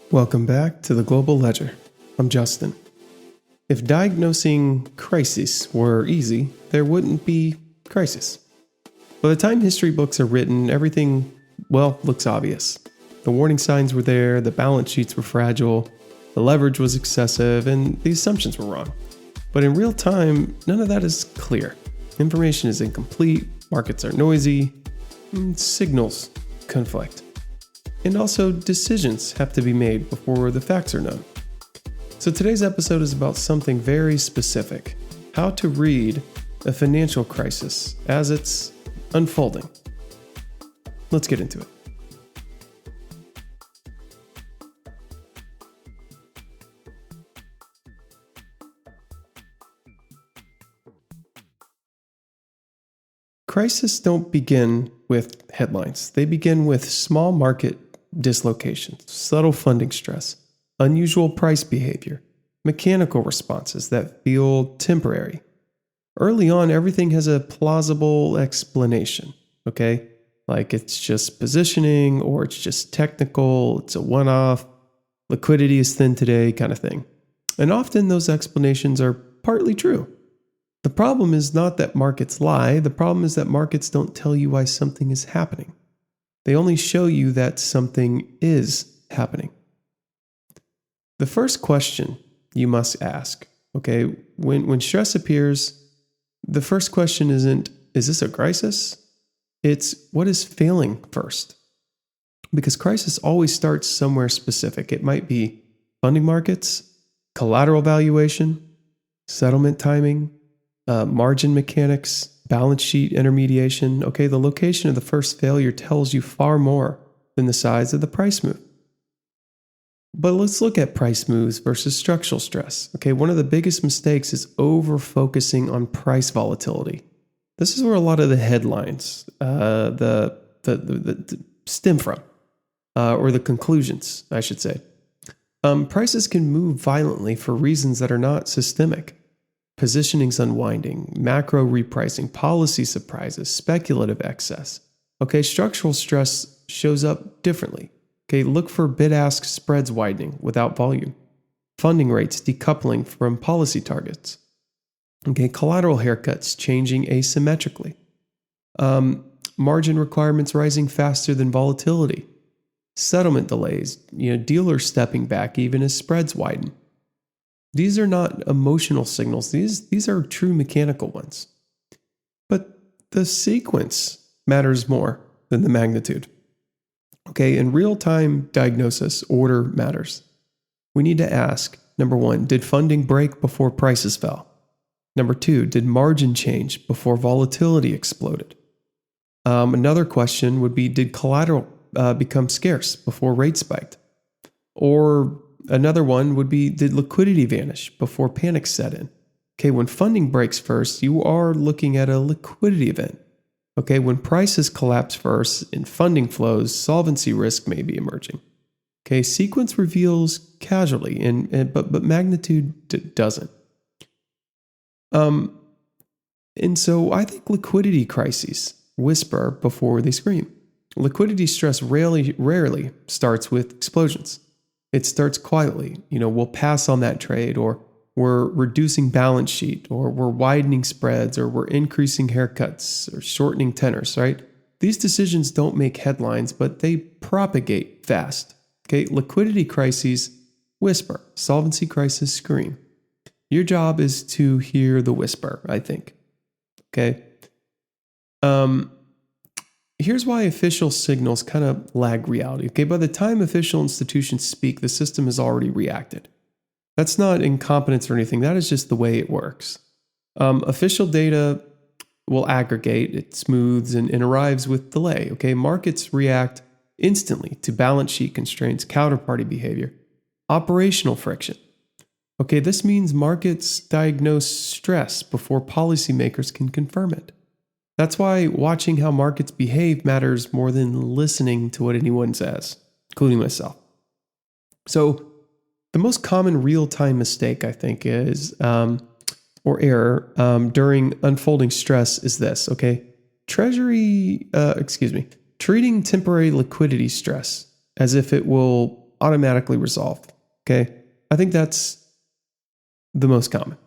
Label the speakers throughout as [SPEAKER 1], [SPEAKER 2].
[SPEAKER 1] Welcome back to the Global Ledger. I'm Justin. If diagnosing crises were easy, there wouldn't be crisis. By the time history books are written, everything, looks obvious. The warning signs were there, the balance sheets were fragile, the leverage was excessive, and the assumptions were wrong. But in real time, none of that is clear. Information is incomplete, markets are noisy, and signals conflict. And also, decisions have to be made before the facts are known. So today's episode is about something very specific: how to read a financial crisis as it's unfolding. Let's get into it. Crises don't begin with headlines. They begin with small market dislocations, subtle funding stress, unusual price behavior, mechanical responses that feel temporary. Early on, everything has a plausible explanation, okay? Like it's just positioning, or it's just technical, it's a one-off, liquidity is thin today kind of thing. And often those explanations are partly true. The problem is not that markets lie, the problem is that markets don't tell you why something is happening. They only show you that something is happening. The first question you must ask, okay, when stress appears, the first question isn't, is this a crisis? It's, what is failing first? Because crisis always starts somewhere specific. It might be funding markets, collateral valuation, settlement timing, margin mechanics, balance sheet intermediation. Okay, the location of the first failure tells you far more than the size of the price move. But let's look at price moves versus structural stress. Okay, one of the biggest mistakes is over-focusing on price volatility. This is where a lot of the headlines the stem from, or the conclusions, I should say. Prices can move violently for reasons that are not systemic. Positioning's unwinding, macro repricing, policy surprises, speculative excess. Okay, structural stress shows up differently. Okay, look for bid-ask spreads widening without volume, funding rates decoupling from policy targets. Okay, collateral haircuts changing asymmetrically, margin requirements rising faster than volatility, settlement delays, dealers stepping back even as spreads widen. These are not emotional signals. These are true mechanical ones. But the sequence matters more than the magnitude. Okay, in real-time diagnosis, order matters. We need to ask, number one, did funding break before prices fell? Number two, did margin change before volatility exploded? Another question would be, did collateral become scarce before rates spiked? Or another one would be, did liquidity vanish before panic set in? Okay, when funding breaks first, you are looking at a liquidity event. Okay, when prices collapse first and funding flows, solvency risk may be emerging. Okay, sequence reveals casualty, but magnitude doesn't. And so I think liquidity crises whisper before they scream. Liquidity stress rarely starts with explosions. It starts quietly. We'll pass on that trade, or we're reducing balance sheet, or we're widening spreads, or we're increasing haircuts, or shortening tenors, right? These decisions don't make headlines, but they propagate fast. Okay, liquidity crises whisper, solvency crises scream. Your job is to hear the whisper, I think. Okay. Here's why official signals kind of lag reality. Okay, by the time official institutions speak, the system has already reacted. That's not incompetence or anything. That is just the way it works. Official data will aggregate, it smooths, and arrives with delay. Okay, markets react instantly to balance sheet constraints, counterparty behavior, operational friction. Okay, this means markets diagnose stress before policymakers can confirm it. That's why watching how markets behave matters more than listening to what anyone says, including myself. So the most common real-time mistake, I think, is, or error during unfolding stress is this, okay? Treating temporary liquidity stress as if it will automatically resolve. Okay. I think that's the most common.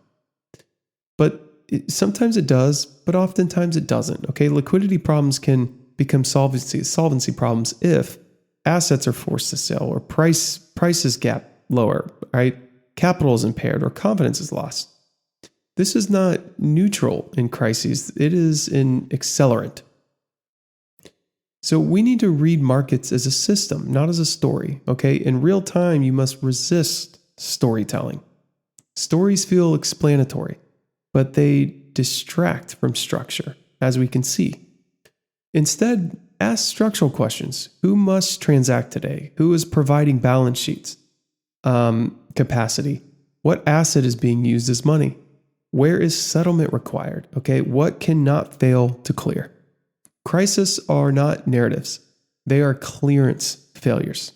[SPEAKER 1] But sometimes it does, but oftentimes it doesn't. Okay. Liquidity problems can become solvency problems if assets are forced to sell or prices gap lower, right? Capital is impaired or confidence is lost. This is not neutral in crises. It is an accelerant. So we need to read markets as a system, not as a story. Okay. In real time, you must resist storytelling. Stories feel explanatory, but they distract from structure, as we can see. Instead, ask structural questions. Who must transact today? Who is providing balance sheets? Capacity. What asset is being used as money? Where is settlement required? Okay, what cannot fail to clear? Crises are not narratives. They are clearance failures.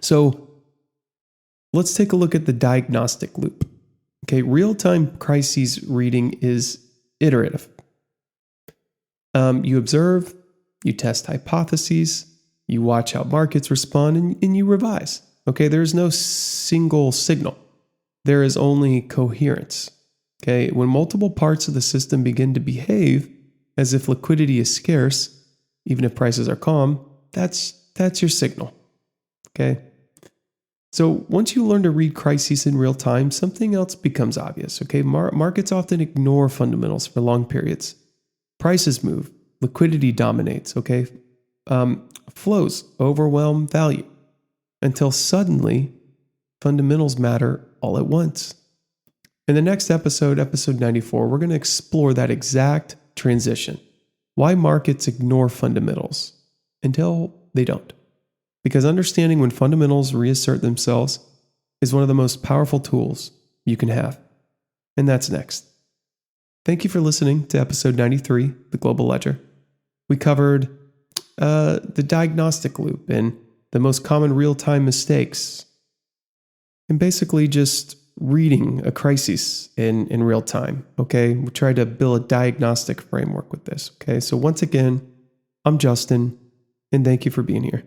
[SPEAKER 1] So let's take a look at the diagnostic loop. Okay, real-time crises reading is iterative. You observe, you test hypotheses, you watch how markets respond, and you revise. Okay, there's no single signal. There is only coherence. Okay, when multiple parts of the system begin to behave as if liquidity is scarce, even if prices are calm, that's your signal. Okay. So once you learn to read crises in real time, something else becomes obvious. Okay, markets often ignore fundamentals for long periods. Prices move, liquidity dominates. Okay, flows overwhelm value until suddenly fundamentals matter all at once. In the next episode, episode 94, we're going to explore that exact transition. Why markets ignore fundamentals until they don't. Because understanding when fundamentals reassert themselves is one of the most powerful tools you can have. And that's next. Thank you for listening to episode 93, The Global Ledger. We covered the diagnostic loop and the most common real-time mistakes, and basically just reading a crisis in real time. Okay, we tried to build a diagnostic framework with this. Okay, so once again, I'm Justin, and thank you for being here.